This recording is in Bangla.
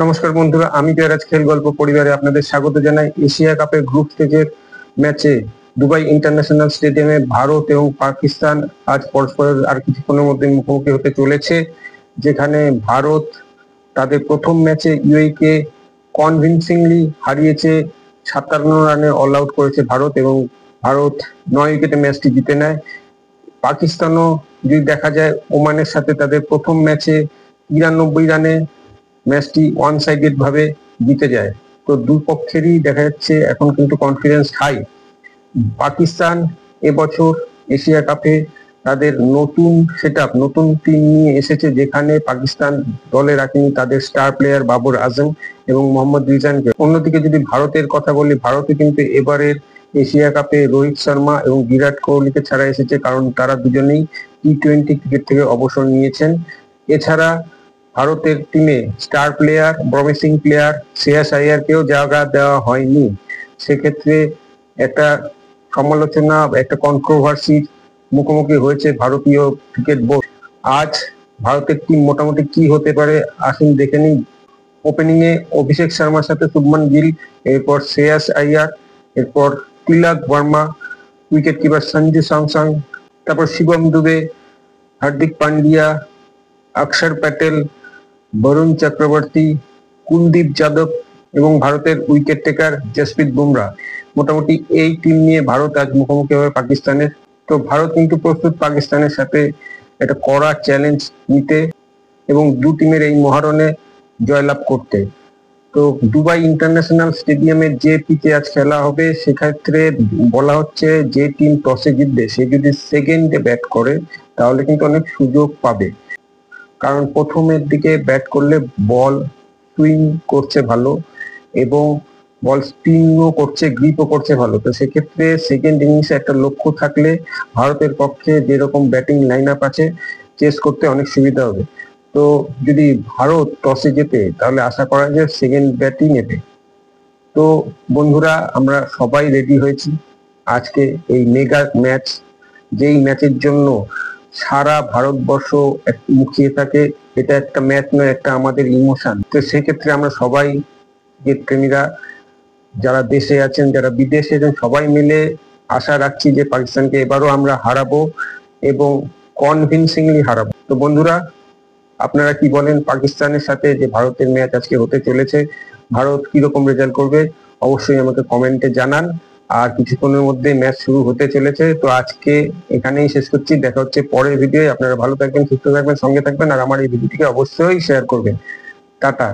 নমস্কার বন্ধুরা, আমি জয়রাজ খেল গল্প পরিবারে আপনাদের স্বাগত জানাই। এশিয়া কাপের গ্রুপ স্টেজের ম্যাচে দুবাই ইন্টারন্যাশনাল স্টেডিয়ামে ভারত এবং পাকিস্তান আজ পরস্পরের আর কিছুক্ষণের মধ্যে মুখোমুখি হতে চলেছে, যেখানে ভারত তাদের প্রথম ম্যাচে ইউএই কে কনভিনসিংলি হারিয়েছে। 57 রানে অল আউট করেছে ভারত এবং ভারত 9 উইকেটে ম্যাচটি জিতে নেয়। পাকিস্তানও যদি দেখা যায়, ওমানের সাথে তাদের প্রথম ম্যাচে 93 রানে ম্যাচটি ওয়ান সাইডেড ভাবে জিতে যায়। তো দুপক্ষেরই দেখা যাচ্ছে এখন কিন্তু কনফিডেন্স হাই। পাকিস্তান এবছর এশিয়া কাপে তাদের নতুন সেটআপ, নতুন টিম নিয়ে এসেছে, যেখানে পাকিস্তান দলে রাখেনি তাদের স্টার প্লেয়ার বাবর আজম এবং মোহাম্মদ রিজানকে। অন্যদিকে যদি ভারতের কথা বলি, ভারতে কিন্তু এবারের এশিয়া কাপে রোহিত শর্মা এবং বিরাট কোহলিকে ছাড়া এসেছে, কারণ তারা দুজনেই টি-20 ক্রিকেট থেকে অবসর নিয়েছেন। এছাড়া ভারতের টিমে star player, promising player Shreyas আইয়ারকেও জায়গা দেওয়া হয়নি। সেক্ষেত্রে একটা সমালোচনা, একটা কন্ট্রোভার্সির মুখোমুখি হয়েছে ভারতীয় ক্রিকেট বোর্ড। আজ ভারতের টিম মোটামুটি কি হতে পারে আসুন দেখে নিই। ওপেনিং এ অভিষেক শর্মার সাথে শুভমান গিল, এরপর শ্রেয়াস আইয়ার, এরপর তিলক বর্মা, উইকেট কিপার সঞ্জু স্যামসং, তারপর শিবম দুবে, হার্দিক পান্ডিয়া, অক্ষর প্যাটেল, বরুণ চক্রবর্তী, কুলদীপ যাদব এবং ভারতের উইকেট টেকার জসপ্রীত বুমরাহ। মোটামুটি এই টিম নিয়ে ভারত আজ মুখোমুখি হবে পাকিস্তানের। তো ভারত কিন্তু প্রস্তুত পাকিস্তানের সাথে একটা কড়া চ্যালেঞ্জ নিতে এবং দু টিমের এই মহারণে জয়লাভ করতে। তো দুবাই ইন্টারন্যাশনাল স্টেডিয়ামের যে পিচে আজ খেলা হবে, সেক্ষেত্রে বলা হচ্ছে যে টিম টসে জিতবে সে যদি সেকেন্ডে ব্যাট করে তাহলে কিন্তু অনেক সুযোগ পাবে, কারণ প্রথমের দিকে ব্যাট করলে বল সুইং করছে ভালো এবং বল স্পিনও করছে, গ্রিপও করছে ভালো। তো সেক্ষেত্রে সেকেন্ড ইনিংসে একটা লক্ষ্য থাকলে ভারতের পক্ষে যেরকম ব্যাটিং লাইন আপ আছে, চেস করতে অনেক সুবিধা হবে। তো যদি ভারত টসে জেতে তাহলে আশা করা যায় সেকেন্ড ব্যাটই নেবে। তো বন্ধুরা, আমরা সবাই রেডি হয়েছি আজকে এই মেগা ম্যাচ, যেই ম্যাচের জন্য সারা ভারতবর্ষ মুখিয়ে থাকে। এটা একটা ম্যাচ নয়, একটা আমাদের ইমোশন। তো সেক্ষেত্রে আমরা সবাই ক্রিকেট প্রেমীরা যারা দেশে আছেন, যারা বিদেশে আছেন, সবাই মিলে আশা রাখছি যে পাকিস্তানকে এবারও আমরা হারাবো এবং কনভিনসিংলি হারাবো। তো বন্ধুরা, আপনারা কি বলেন? পাকিস্তানের সাথে যে ভারতের ম্যাচ আজকে হতে চলেছে, ভারত কিরকম রেজাল্ট করবে অবশ্যই আমাকে কমেন্টে জানান। আর কিছুক্ষণের মধ্যে ম্যাচ শুরু হতে চলেছে। তো আজকে এখানেই শেষ করছি, দেখা হচ্ছে পরের ভিডিও। আপনারা ভালো থাকবেন, সুস্থ থাকবেন, সঙ্গে থাকবেন আর আমার এই ভিডিওটিকে অবশ্যই শেয়ার করবেন। টাটা।